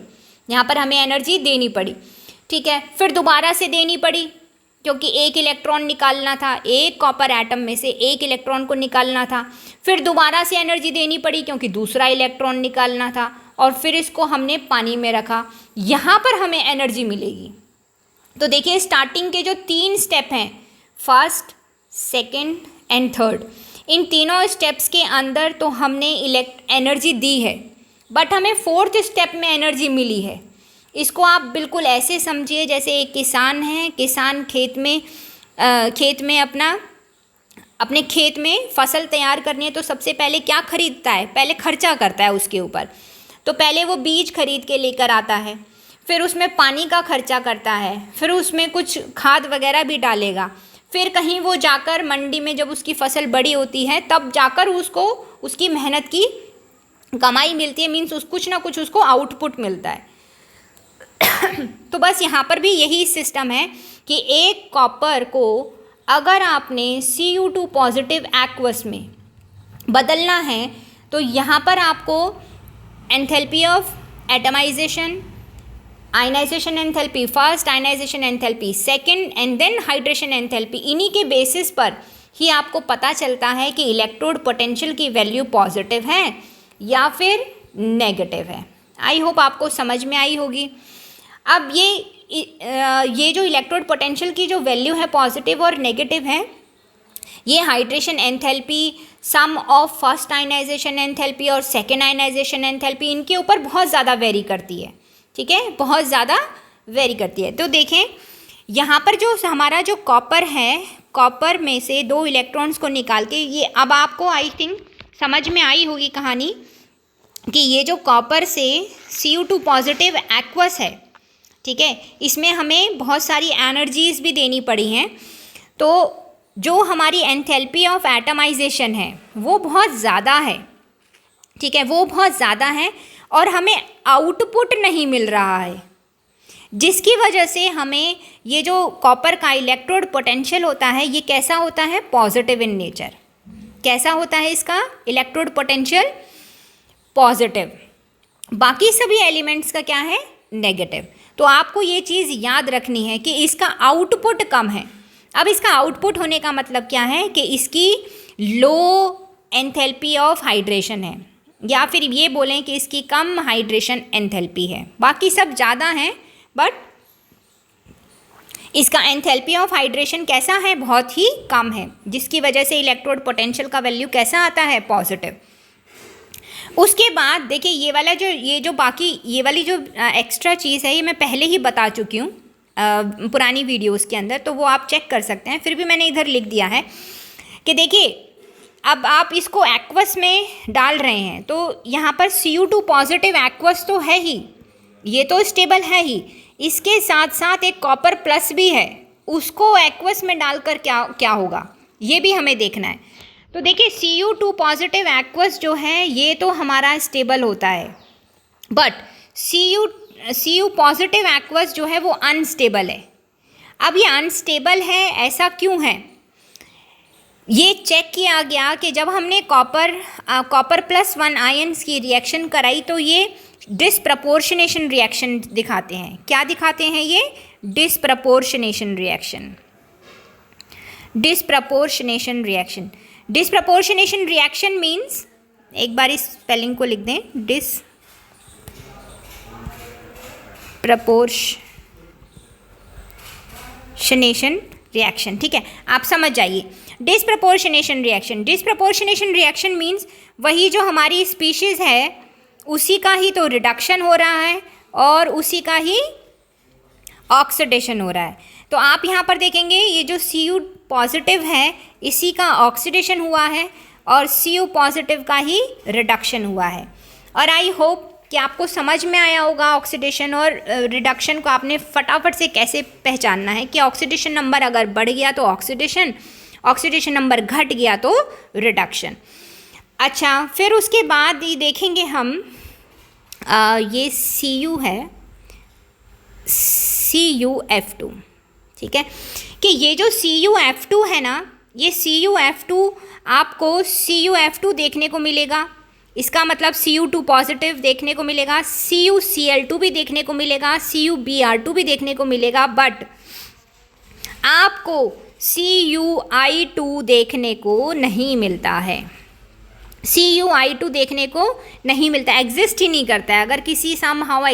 यहाँ पर हमें एनर्जी देनी पड़ी। ठीक है, फिर दोबारा से देनी पड़ी क्योंकि एक इलेक्ट्रॉन निकालना था, एक कॉपर एटम में से एक इलेक्ट्रॉन को निकालना था। फिर दोबारा से एनर्जी देनी पड़ी क्योंकि दूसरा इलेक्ट्रॉन निकालना था, और फिर इसको हमने पानी में रखा। यहाँ पर हमें एनर्जी मिलेगी। तो देखिए स्टार्टिंग के जो 3 स्टेप हैं, फर्स्ट, सेकेंड एंड थर्ड, इन तीनों स्टेप्स के अंदर तो हमने एनर्जी दी है, बट हमें फोर्थ स्टेप में एनर्जी मिली है। इसको आप बिल्कुल ऐसे समझिए जैसे एक किसान है, किसान खेत में अपने खेत में फसल तैयार करनी है तो सबसे पहले क्या खरीदता है, पहले खर्चा करता है उसके ऊपर। तो पहले वो बीज खरीद के लेकर आता है, फिर उसमें पानी का खर्चा करता है, फिर उसमें कुछ खाद वगैरह भी डालेगा, फिर कहीं वो जाकर मंडी में जब उसकी फसल बड़ी होती है तब जाकर उसको उसकी मेहनत की कमाई मिलती है, मीन्स कुछ ना कुछ उसको आउटपुट मिलता है। तो बस यहाँ पर भी यही सिस्टम है कि एक कॉपर को अगर आपने Cu2 पॉजिटिव एक्वस में बदलना है तो यहाँ पर आपको enthalpy of atomisation, ionisation enthalpy first, ionisation enthalpy second and then hydration enthalpy, इन्हीं के बेसिस पर ही आपको पता चलता है कि इलेक्ट्रोड पोटेंशियल की वैल्यू पॉजिटिव है या फिर नेगेटिव है। आई होप आपको समझ में आई होगी। अब ये जो इलेक्ट्रोड पोटेंशियल की जो वैल्यू है पॉजिटिव और नेगेटिव है, ये hydration enthalpy, sum of first ionisation enthalpy और सेकेंड आयनाइजेशन एंथैल्पी, इनके ऊपर बहुत ज़्यादा वेरी करती है। ठीक है, बहुत ज़्यादा वेरी करती है। तो देखें यहाँ पर जो हमारा जो कॉपर है, कॉपर में से 2 इलेक्ट्रॉन्स को निकाल के, ये अब आपको आई थिंक समझ में आई होगी कहानी कि ये जो कॉपर से Cu2 पॉजिटिव एक्वस है, ठीक है, इसमें हमें बहुत सारी एनर्जीज़ भी देनी पड़ी हैं। तो जो हमारी एंथैल्पी ऑफ एटमाइजेशन है वो बहुत ज़्यादा है, ठीक है, वो बहुत ज़्यादा है और हमें आउटपुट नहीं मिल रहा है, जिसकी वजह से हमें ये जो कॉपर का इलेक्ट्रोड पोटेंशियल होता है ये कैसा होता है, पॉजिटिव इन नेचर। कैसा होता है इसका इलेक्ट्रोड पोटेंशियल, पॉजिटिव। बाकी सभी एलिमेंट्स का क्या है, नेगेटिव। तो आपको ये चीज़ याद रखनी है कि इसका आउटपुट कम है। अब इसका आउटपुट होने का मतलब क्या है कि इसकी लो एंथैल्पी ऑफ हाइड्रेशन है, या फिर ये बोलें कि इसकी कम हाइड्रेशन एंथैल्पी है। बाकी सब ज़्यादा हैं बट इसका एंथैल्पी ऑफ हाइड्रेशन कैसा है, बहुत ही कम है, जिसकी वजह से इलेक्ट्रोड पोटेंशियल का वैल्यू कैसा आता है, पॉजिटिव। उसके बाद देखिए ये वाली जो एक्स्ट्रा चीज़ है ये मैं पहले ही बता चुकी हूँ पुरानी वीडियोस के अंदर, तो वो आप चेक कर सकते हैं। फिर भी मैंने इधर लिख दिया है कि देखिए अब आप इसको एक्वस में डाल रहे हैं तो यहाँ पर Cu2 पॉजिटिव एक्वस तो है ही, ये तो स्टेबल है ही, इसके साथ साथ एक कॉपर प्लस भी है, उसको एक्वस में डालकर क्या होगा ये भी हमें देखना है। तो देखिए Cu2 पॉजिटिव एक्वस जो है ये तो हमारा स्टेबल होता है, बट Cu पॉजिटिव एक्वस जो है वो अनस्टेबल है। अब ये अनस्टेबल है, ऐसा क्यों है, ये चेक किया गया कि जब हमने कॉपर +1 आयंस की रिएक्शन कराई तो ये डिसप्रपोर्शनेशन रिएक्शन दिखाते हैं। क्या दिखाते हैं ये, disproportionation reaction. Disproportionation reaction, disproportionation reaction means, एक बार इस स्पेलिंग को लिख दें, डिसप्रपोर्शनेशन रिएक्शन। ठीक है, आप समझ जाइए disproportionation reaction. Disproportionation reaction means वही जो हमारी स्पीशीज़ है उसी का ही तो रिडक्शन हो रहा है और उसी का ही ऑक्सीडेशन हो रहा है। तो आप यहाँ पर देखेंगे ये जो Cu पॉजिटिव है इसी का ऑक्सीडेशन हुआ है और Cu पॉजिटिव का ही रिडक्शन हुआ है। और आई होप कि आपको समझ में आया होगा ऑक्सीडेशन और रिडक्शन को आपने फटाफट से कैसे पहचानना है कि ऑक्सीडेशन नंबर अगर बढ़ गया तो ऑक्सीडेशन नंबर घट गया तो रिडक्शन। अच्छा, फिर उसके बाद ये देखेंगे हम ये Cu है, CuF2, ठीक है, कि ये जो CuF2 है ना, ये CuF2 आपको CuF2 देखने को मिलेगा, इसका मतलब Cu2 पॉजिटिव देखने को मिलेगा, CuCl2 भी देखने को मिलेगा, CuBr2 भी देखने को मिलेगा, बट आपको CuI2 देखने को नहीं मिलता है। CuI2 देखने को नहीं मिलता, एग्जिस्ट ही नहीं करता है। अगर किसी समहाउ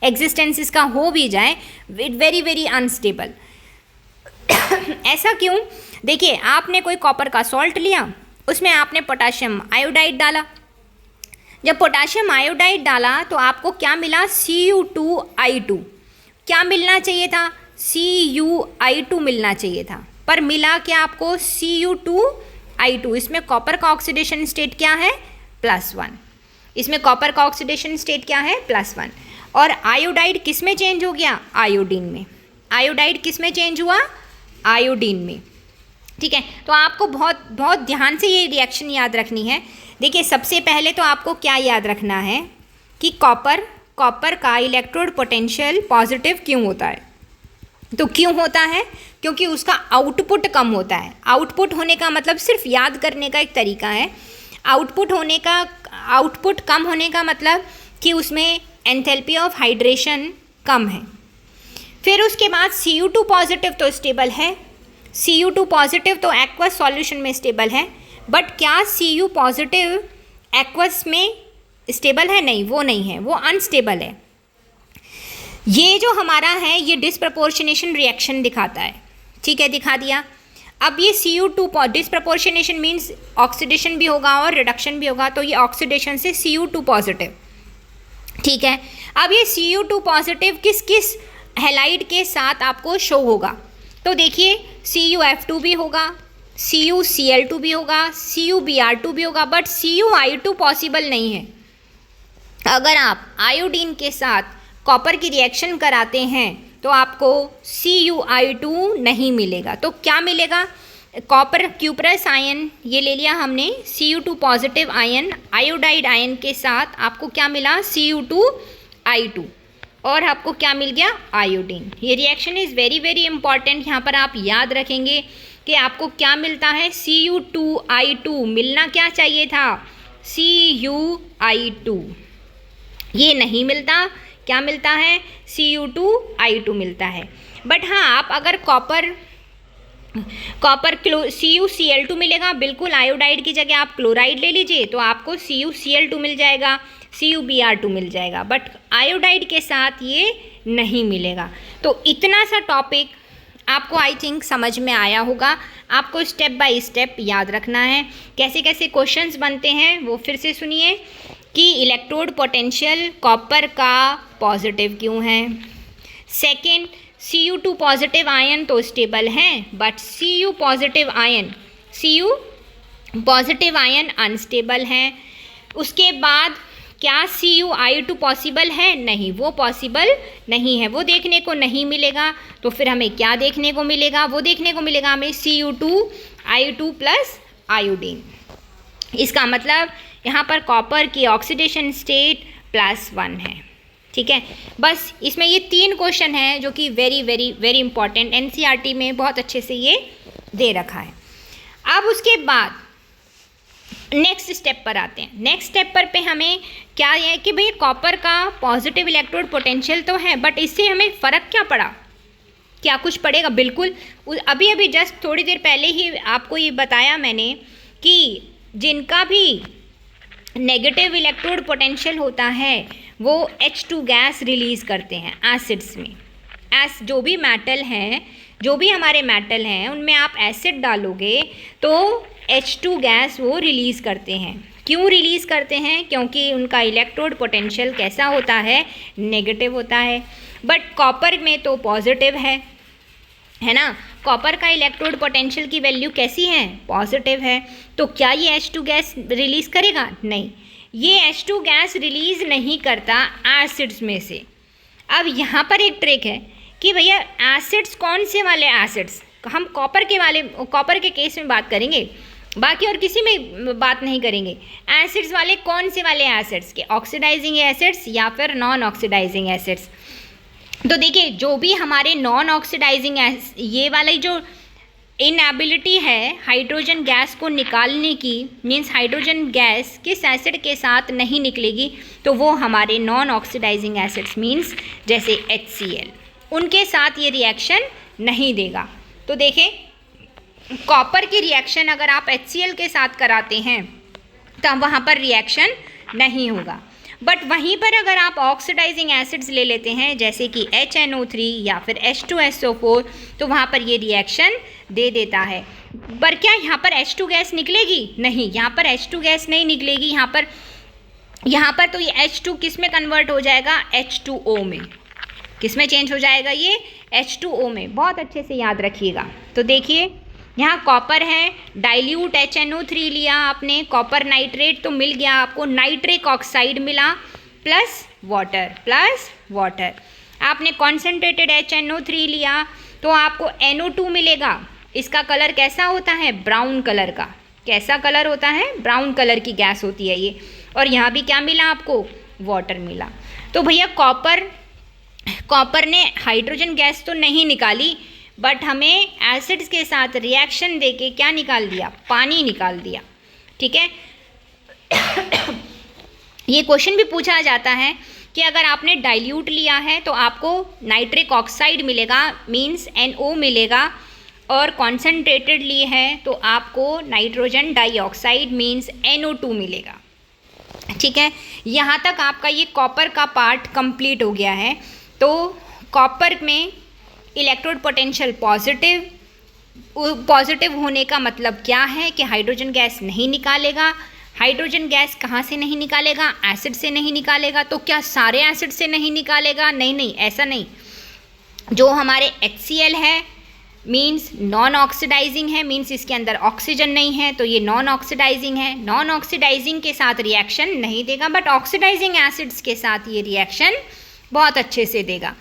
एग्जिस्टेंस इसका हो भी जाए, वेरी वेरी अनस्टेबल। ऐसा क्यों? देखिए, आपने कोई कॉपर का सॉल्ट लिया, उसमें आपने पोटाशियम आयोडाइड डाला। जब पोटाशियम आयोडाइड डाला तो आपको क्या मिला? Cu2I2। क्या मिलना चाहिए था? Cu(I2) मिलना चाहिए था, पर मिला क्या आपको? Cu2I2। इसमें कॉपर का ऑक्सीडेशन स्टेट क्या है? +1। इसमें कॉपर का ऑक्सीडेशन स्टेट क्या है? +1। और आयोडाइड किस में चेंज हो गया? आयोडीन में। आयोडाइड किस में चेंज हुआ? आयोडीन में। ठीक है, तो आपको बहुत बहुत ध्यान से ये रिएक्शन याद रखनी है। देखिए, सबसे पहले तो आपको क्या याद रखना है कि कॉपर का इलेक्ट्रोड पोटेंशियल पॉजिटिव क्यों होता है? तो क्यों होता है? क्योंकि उसका आउटपुट कम होता है। आउटपुट होने का मतलब सिर्फ याद करने का एक तरीका है। आउटपुट कम होने का मतलब कि उसमें एंथैल्पी ऑफ हाइड्रेशन कम है। फिर उसके बाद Cu2 पॉजिटिव तो स्टेबल है। Cu2 पॉजिटिव तो एक्वस सॉल्यूशन में स्टेबल है, बट क्या Cu पॉजिटिव एक्वस में स्टेबल है? नहीं, वो नहीं है, वो अनस्टेबल है। ये जो हमारा है ये डिसप्रपोर्शनेशन रिएक्शन दिखाता है। ठीक है, दिखा दिया। अब ये Cu2 डिसप्रपोर्शनेशन मीन्स ऑक्सीडेशन भी होगा और रिडक्शन भी होगा, तो ये ऑक्सीडेशन से Cu2 पॉजिटिव। ठीक है, अब ये Cu2 पॉजिटिव किस किस हैलाइड के साथ आपको शो होगा? तो देखिए, CuF2 भी होगा, CuCl2 भी होगा, CuBr2 भी होगा, बट Cu(I2) पॉसिबल नहीं है। अगर आप आयोडीन के साथ कॉपर की रिएक्शन कराते हैं तो आपको Cu(I2) नहीं मिलेगा। तो क्या मिलेगा? कॉपर क्यूप्रस आयन ये ले लिया हमने, Cu2 positive ion iodide ion के साथ आपको क्या मिला? Cu2I2। और आपको क्या मिल गया? आयोडीन। ये reaction is very very important. यहाँ पर आप याद रखेंगे कि आपको क्या मिलता है? Cu2I2 मिलना क्या चाहिए था? Cu(I2) ये नहीं मिलता। क्या मिलता है? Cu2I2 मिलता है। बट हाँ, आप अगर कॉपर CuCl2 मिलेगा, बिल्कुल आयोडाइड की जगह आप क्लोराइड ले लीजिए तो आपको CuCl2 मिल जाएगा, CuBr2 मिल जाएगा, बट आयोडाइड के साथ ये नहीं मिलेगा। तो इतना सा टॉपिक आपको आई थिंक समझ में आया होगा। आपको स्टेप बाय स्टेप याद रखना है। कैसे कैसे क्वेश्चंस बनते हैं वो फिर से सुनिए कि इलेक्ट्रोड पोटेंशियल कॉपर का पॉजिटिव क्यों है। सेकेंड, Cu2 पॉजिटिव आयन तो स्टेबल हैं, but Cu positive ion unstable हैं। उसके बाद क्या Cu(I2) पॉसिबल है? नहीं, वो पॉसिबल नहीं है, वो देखने को नहीं मिलेगा। तो फिर हमें क्या देखने को मिलेगा? वो देखने को मिलेगा हमें Cu2I2 प्लस आयोडीन। इसका मतलब यहाँ पर कॉपर की ऑक्सीडेशन स्टेट +1 है। ठीक है, बस इसमें ये 3 क्वेश्चन हैं जो कि very very very important, NCERT में बहुत अच्छे से ये दे रखा है। अब उसके बाद नेक्स्ट स्टेप पर आते हैं। नेक्स्ट स्टेप पर पे हमें क्या है कि भाई कॉपर का पॉजिटिव इलेक्ट्रोड पोटेंशियल तो है, बट इससे हमें फ़र्क क्या पड़ा? क्या कुछ पड़ेगा? बिल्कुल। अभी अभी जस्ट थोड़ी देर पहले ही आपको ये बताया मैंने कि जिनका भी नेगेटिव इलेक्ट्रोड पोटेंशियल होता है वो H2 गैस रिलीज़ करते हैं एसिड्स में। जो भी मेटल हैं, जो भी हमारे मेटल हैं उनमें आप एसिड डालोगे तो H2 गैस वो रिलीज़ करते हैं। क्यों रिलीज़ करते हैं? क्योंकि उनका इलेक्ट्रोड पोटेंशियल कैसा होता है? नेगेटिव होता है। बट कॉपर में तो पॉजिटिव है ना। कॉपर का इलेक्ट्रोड पोटेंशियल की वैल्यू कैसी है? पॉजिटिव है। तो क्या ये H2 गैस रिलीज़ करेगा? नहीं, ये H2 गैस रिलीज़ नहीं करता एसिड्स में से। अब यहाँ पर एक ट्रिक है कि भैया एसिड्स कौन से वाले एसिड्स? हम कॉपर के केस में बात करेंगे, बाकी और किसी में बात नहीं करेंगे। एसिड्स वाले कौन से वाले एसिड्स के? ऑक्सीडाइजिंग एसिड्स या फिर नॉन ऑक्सीडाइजिंग एसिड्स। तो देखिए, जो भी हमारे नॉन ऑक्सीडाइजिंग ये वाली जो इनएबिलिटी है हाइड्रोजन गैस को निकालने की, मीन्स हाइड्रोजन गैस किस एसिड के साथ नहीं निकलेगी, तो वो हमारे नॉन ऑक्सीडाइजिंग एसिड्स मीन्स जैसे HCl, उनके साथ ये रिएक्शन नहीं देगा। तो देखें, कॉपर की रिएक्शन अगर आप HCl के साथ कराते हैं तब वहाँ पर रिएक्शन नहीं होगा। बट वहीं पर अगर आप ऑक्सीडाइजिंग एसिड्स ले लेते हैं जैसे कि HNO3 या फिर H2SO4 तो वहाँ पर ये रिएक्शन दे देता है। पर क्या यहाँ पर H2 गैस निकलेगी? नहीं, यहाँ पर H2 गैस नहीं निकलेगी। यहाँ पर तो ये H2 किस में कन्वर्ट हो जाएगा? H2O में। किस में चेंज हो जाएगा? ये H2O में। बहुत अच्छे से याद रखिएगा। तो देखिए यहाँ कॉपर है, डाइल्यूट HNO3 लिया आपने, कॉपर नाइट्रेट तो मिल गया आपको, नाइट्रिक ऑक्साइड मिला प्लस वाटर। आपने कॉन्सेंट्रेटेड HNO3 लिया तो आपको NO2 मिलेगा। इसका कलर कैसा होता है? ब्राउन कलर का। कैसा कलर होता है? ब्राउन कलर की गैस होती है ये। और यहाँ भी क्या मिला आपको? वाटर मिला। तो भैया कॉपर ने हाइड्रोजन गैस तो नहीं निकाली, बट हमें एसिड्स के साथ रिएक्शन देके क्या निकाल दिया? पानी निकाल दिया। ठीक है। ये क्वेश्चन भी पूछा जाता है कि अगर आपने डाइल्यूट लिया है तो आपको नाइट्रिक ऑक्साइड मिलेगा, मीन्स NO मिलेगा, और कॉन्सेंट्रेटेड लिए है तो आपको नाइट्रोजन डाइऑक्साइड मीन्स NO2 मिलेगा। ठीक है, यहाँ तक आपका ये कॉपर का पार्ट कंप्लीट हो गया है। तो कॉपर में इलेक्ट्रोड पोटेंशियल पॉजिटिव होने का मतलब क्या है कि हाइड्रोजन गैस नहीं निकालेगा। हाइड्रोजन गैस कहाँ से नहीं निकालेगा? एसिड से नहीं निकालेगा। तो क्या सारे एसिड से नहीं निकालेगा? नहीं, ऐसा नहीं। जो हमारे HCl है मीन्स नॉन ऑक्सीडाइजिंग है, मीन्स इसके अंदर ऑक्सीजन नहीं है, तो ये नॉन ऑक्सीडाइजिंग है। नॉन ऑक्सीडाइजिंग के साथ रिएक्शन नहीं देगा, बट ऑक्सीडाइजिंग एसिड्स के साथ ये रिएक्शन बहुत अच्छे से देगा।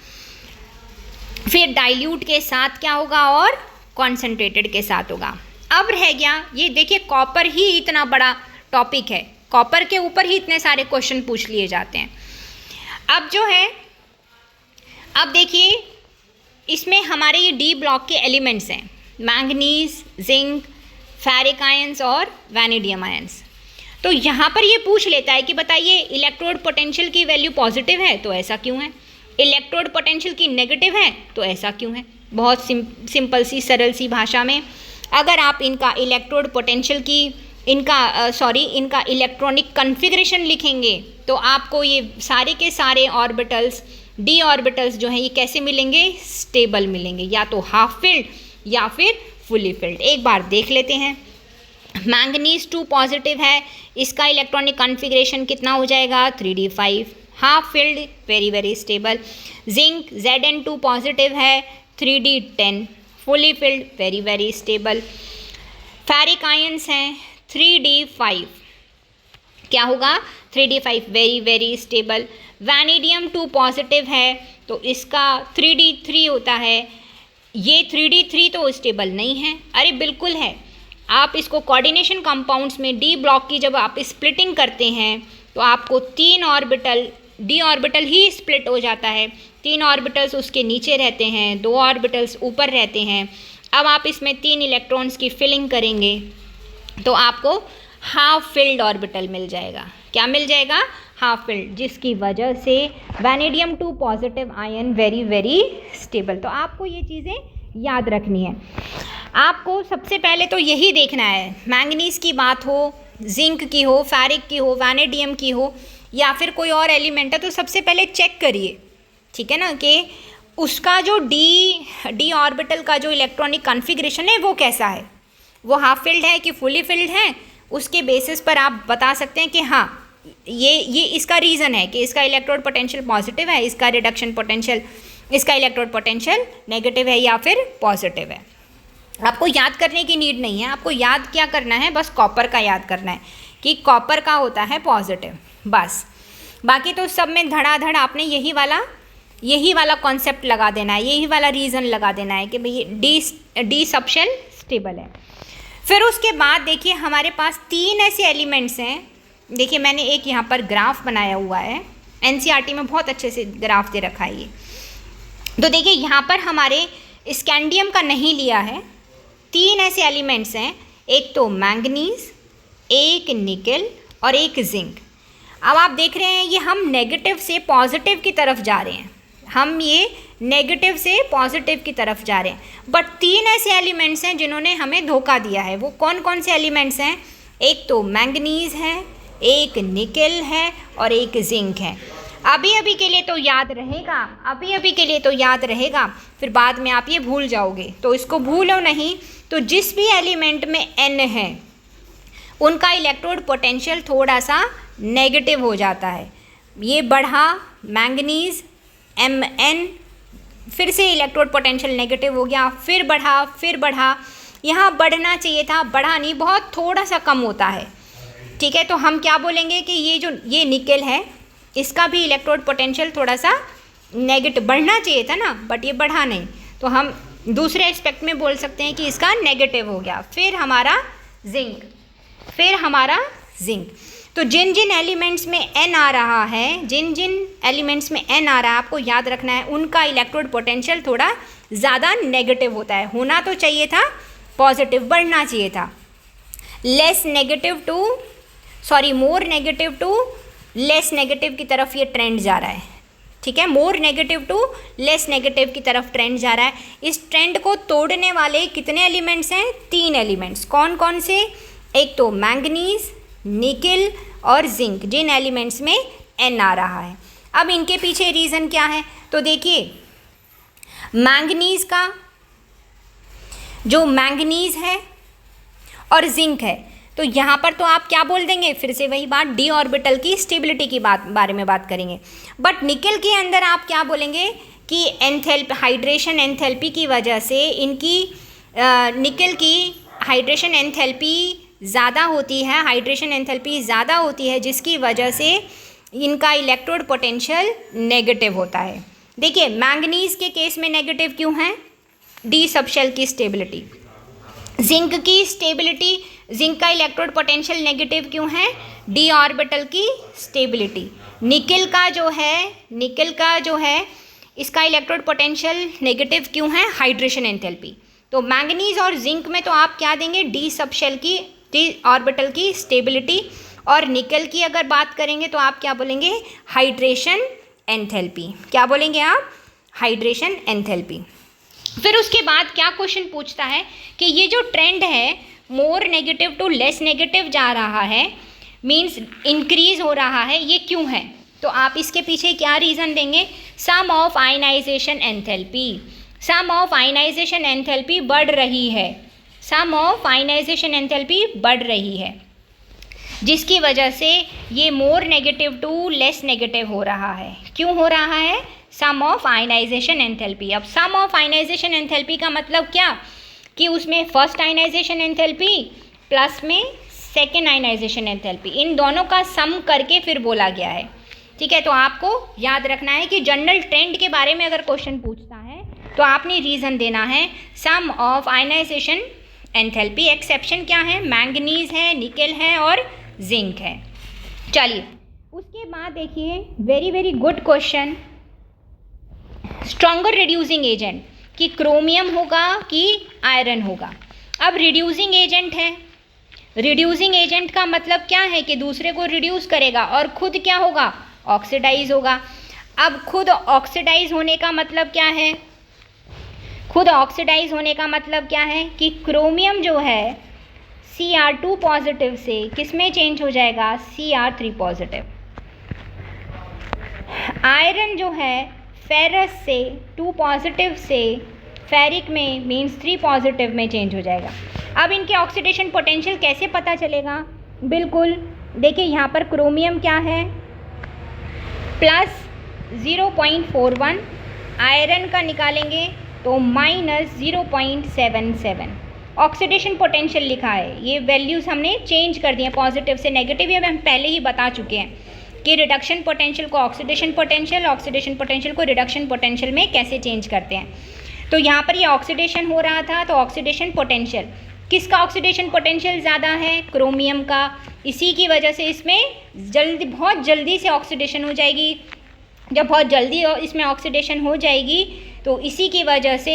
फिर डाइल्यूट के साथ क्या होगा? और कॉन्सेंट्रेटेड के साथ होगा। अब रह गया ये, देखिए कॉपर ही इतना बड़ा टॉपिक है, कॉपर के ऊपर ही इतने सारे क्वेश्चन पूछ लिए जाते हैं। अब जो है, अब देखिए इसमें हमारे ये D ब्लॉक के एलिमेंट्स हैं, मैंगनीज, जिंक, फेरिक आयंस और वैनेडियम आयंस। तो यहाँ पर ये पूछ लेता है कि बताइए इलेक्ट्रोड पोटेंशियल की वैल्यू पॉजिटिव है तो ऐसा क्यों है, इलेक्ट्रोड पोटेंशियल की नेगेटिव है तो ऐसा क्यों है। बहुत सिंपल सी सरल सी भाषा में अगर आप इनका इलेक्ट्रोड पोटेंशियल की इनका इलेक्ट्रॉनिक कन्फिग्रेशन लिखेंगे तो आपको ये सारे के सारे ऑर्बिटल्स, D ऑर्बिटल्स जो हैं ये कैसे मिलेंगे? स्टेबल मिलेंगे, या तो हाफ फिल्ड या फिर फुली फिल्ड। एक बार देख लेते हैं। मैंगनीज 2 पॉजिटिव है, इसका इलेक्ट्रॉनिक कन्फिग्रेशन कितना हो जाएगा? 3d5, half filled, very stable. Zinc Zn2 positive है, 3d10, fully filled, very stable. Ferric ions हैं 3d5, क्या होगा? 3d5, very stable. Vanadium 2 positive है तो इसका 3d3 होता है। ये 3d3 तो स्टेबल नहीं है। अरे बिल्कुल है। आप इसको कोऑर्डिनेशन कंपाउंड्स में D ब्लॉक की जब आप स्प्लिटिंग करते हैं तो आपको 3 ऑर्बिटल, D ऑर्बिटल ही स्प्लिट हो जाता है। 3 ऑर्बिटल्स उसके नीचे रहते हैं, 2 ऑर्बिटल्स ऊपर रहते हैं। अब आप इसमें 3 इलेक्ट्रॉन्स की फिलिंग करेंगे तो आपको हाफ फिल्ड ऑर्बिटल मिल जाएगा। क्या मिल जाएगा? हाफ फिल्ड, जिसकी वजह से vanadium 2 positive ion very stable. तो आपको ये चीज़ें याद रखनी है। आपको सबसे पहले तो यही देखना है, मैंगनीज की बात हो, जिंक की हो, फेरिक की हो, वैनेडियम की हो या फिर कोई और एलिमेंट है, तो सबसे पहले चेक करिए, ठीक है ना, कि उसका जो डी ऑर्बिटल का जो इलेक्ट्रॉनिक कॉन्फ़िगरेशन है वो कैसा है, वो हाफ फिल्ड है कि फुली फिल्ड है। उसके बेसिस पर आप बता सकते हैं कि हाँ ये इसका रीज़न है कि इसका इलेक्ट्रोड पोटेंशियल पॉजिटिव है, इसका रिडक्शन पोटेंशियल, इसका इलेक्ट्रोड पोटेंशियल नेगेटिव है या फिर पॉजिटिव है। आपको याद करने की नीड नहीं है, आपको याद क्या करना है, बस कॉपर का याद करना है कि कॉपर का होता है पॉजिटिव, बस। बाकी तो सब में धड़ाधड़ आपने यही वाला कॉन्सेप्ट लगा देना है, यही वाला रीज़न लगा देना है कि भाई डी सबशेल स्टेबल है। फिर उसके बाद देखिए हमारे पास 3 ऐसे एलिमेंट्स हैं। देखिए मैंने एक यहाँ पर ग्राफ बनाया हुआ है, एनसीईआरटी में बहुत अच्छे से ग्राफ दे रखा है ये। तो देखिए यहाँ पर हमारे स्कैंडियम का नहीं लिया है, 3 ऐसे एलिमेंट्स हैं, एक तो मैंगनीज, एक निकेल और एक जिंक। अब आप देख रहे हैं ये हम नेगेटिव से पॉजिटिव की तरफ जा रहे हैं, हम ये नेगेटिव से पॉजिटिव की तरफ जा रहे हैं। बट 3 ऐसे एलिमेंट्स हैं जिन्होंने हमें धोखा दिया है। वो कौन कौन से एलिमेंट्स हैं? एक तो मैंगनीज है, एक निकेल है और एक जिंक है। अभी अभी के लिए तो याद रहेगा, अभी अभी के लिए तो याद रहेगा, फिर बाद में आप ये भूल जाओगे, तो इसको भूलो नहीं। तो जिस भी एलिमेंट में N है उनका इलेक्ट्रोड पोटेंशियल थोड़ा सा नेगेटिव हो जाता है। ये बढ़ा मैंगनीज Mn, फिर से इलेक्ट्रोड पोटेंशियल नेगेटिव हो गया, फिर बढ़ा, यहाँ बढ़ना चाहिए था, बढ़ा नहीं, बहुत थोड़ा सा कम होता है। ठीक है, तो हम क्या बोलेंगे कि ये निकेल है, इसका भी इलेक्ट्रोड पोटेंशियल थोड़ा सा नेगेटिव, बढ़ना चाहिए था ना, बट ये बढ़ा नहीं, तो हम दूसरे एस्पेक्ट में बोल सकते हैं कि इसका नेगेटिव हो गया। फिर हमारा जिंक, तो जिन जिन एलिमेंट्स में N आ रहा है, जिन जिन एलिमेंट्स में N आ रहा है, आपको याद रखना है उनका इलेक्ट्रोड पोटेंशियल थोड़ा ज़्यादा नेगेटिव होता है। होना तो चाहिए था पॉजिटिव, बढ़ना चाहिए था। More negative to less negative की तरफ ये ट्रेंड जा रहा है। ठीक है, more negative to less negative की तरफ ट्रेंड जा रहा है। इस ट्रेंड को तोड़ने वाले कितने एलिमेंट्स हैं? 3 एलिमेंट्स। कौन कौन से? एक तो मैंगनीज, निकेल और जिंक, जिन एलिमेंट्स में N आ रहा है। अब इनके पीछे रीज़न क्या है? तो देखिए, मैंगनीज का जो मैंगनीज है और जिंक है, तो यहाँ पर तो आप क्या बोल देंगे? फिर से वही बात, d ऑर्बिटल की स्टेबिलिटी की बारे में बात करेंगे। बट निकेल के अंदर आप क्या बोलेंगे कि हाइड्रेशन एंथैल्पी की वजह से इनकी निकेल की हाइड्रेशन एंथैल्पी ज़्यादा होती है, जिसकी वजह से इनका इलेक्ट्रोड पोटेंशियल नेगेटिव होता है। देखिए, मैंगनीज के केस में नेगेटिव क्यों है? डी सबशेल की स्टेबिलिटी। जिंक की स्टेबिलिटी, जिंक का इलेक्ट्रोड पोटेंशियल नेगेटिव क्यों है? डी ऑर्बिटल की स्टेबिलिटी। निकेल का जो है इसका इलेक्ट्रोड पोटेंशियल नेगेटिव क्यों है? Hydration enthalpy. तो मैंगनीज और जिंक में तो आप क्या देंगे? डी सबशेल की, डी ऑर्बिटल की स्टेबिलिटी। और निकेल की अगर बात करेंगे तो आप क्या बोलेंगे? Hydration enthalpy. क्या बोलेंगे आप? Hydration enthalpy. फिर उसके बाद क्या क्वेश्चन पूछता है कि ये जो ट्रेंड है more negative to less negative जा रहा है, मीन्स इंक्रीज हो रहा है, ये क्यों है? तो आप इसके पीछे क्या रीज़न देंगे? Sum of ionisation enthalpy. Sum of ionisation enthalpy बढ़ रही है, सम ऑफ आयनाइजेशन एंथैल्पी बढ़ रही है, जिसकी वजह से ये more negative to less negative हो रहा है। क्यों हो रहा है? Sum of ionisation enthalpy. अब सम ऑफ आयनाइजेशन एंथैल्पी का मतलब क्या? कि उसमें फर्स्ट आयनाइजेशन एंथैल्पी प्लस में सेकेंड आयनाइजेशन एंथैल्पी, इन दोनों का सम करके फिर बोला गया है। ठीक है, तो आपको याद रखना है कि जनरल ट्रेंड के बारे में अगर क्वेश्चन पूछता है तो आपने रीज़न देना है sum of ionisation enthalpy. Exception क्या है? मैंगनीज है, निकेल है और जिंक है। चलिए, उसके बाद देखिए, very very good question, stronger reducing agent, कि क्रोमियम होगा कि आयरन होगा। अब रिड्यूसिंग एजेंट है, रिड्यूसिंग एजेंट का मतलब क्या है? कि दूसरे को रिड्यूस करेगा और खुद क्या होगा? ऑक्सीडाइज होगा। अब खुद ऑक्सीडाइज होने का मतलब क्या है? खुद ऑक्सीडाइज होने का मतलब क्या है? कि क्रोमियम जो है Cr2 पॉजिटिव से किस में चेंज हो जाएगा? Cr3 positive. आयरन जो है फेरस से 2 पॉजिटिव से फेरिक में, मीन्स 3 पॉजिटिव में चेंज हो जाएगा। अब इनके ऑक्सीडेशन पोटेंशियल कैसे पता चलेगा? बिल्कुल, देखिए यहाँ पर क्रोमियम क्या है? प्लस 0.41, आयरन का निकालेंगे तो माइनस 0.77। ऑक्सीडेशन पोटेंशियल लिखा है, ये वैल्यूज़ हमने चेंज कर दिए पॉजिटिव से नेगेटिव, ये हम पहले ही बता चुके हैं कि रिडक्शन पोटेंशियल को ऑक्सीडेशन पोटेंशियल, ऑक्सीडेशन पोटेंशियल को रिडक्शन पोटेंशियल में कैसे चेंज करते हैं। तो यहाँ पर ये ऑक्सीडेशन हो रहा था, तो ऑक्सीडेशन पोटेंशियल, किसका ऑक्सीडेशन पोटेंशियल ज़्यादा है? क्रोमियम का। इसी की वजह से इसमें बहुत जल्दी से ऑक्सीडेशन हो जाएगी। जब बहुत जल्दी इसमें ऑक्सीडेशन हो जाएगी तो इसी की वजह से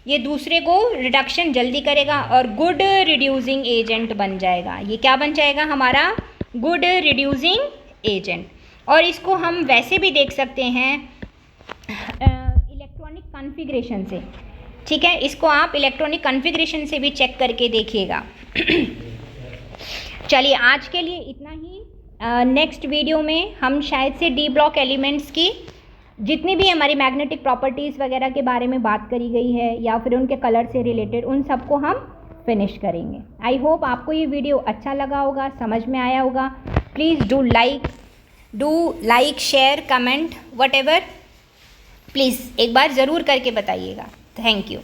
ये दूसरे को रिडक्शन जल्दी करेगा और गुड रिड्यूसिंग एजेंट बन जाएगा। ये क्या बन जाएगा? हमारा गुड रिड्यूसिंग एजेंट। और इसको हम वैसे भी देख सकते हैं इलेक्ट्रॉनिक कॉन्फ़िगरेशन से। ठीक है, इसको आप इलेक्ट्रॉनिक कॉन्फ़िगरेशन से भी चेक करके देखिएगा। चलिए, आज के लिए इतना ही। नेक्स्ट वीडियो में हम शायद से डी ब्लॉक एलिमेंट्स की जितनी भी हमारी मैग्नेटिक प्रॉपर्टीज़ वगैरह के बारे में बात करी गई है या फिर उनके कलर से रिलेटेड उन सबको हम फिनिश करेंगे। आई होप आपको ये वीडियो अच्छा लगा होगा, समझ में आया होगा। Please do like share comment what ever, please एक बार ज़रूर करके बताइएगा। Thank you.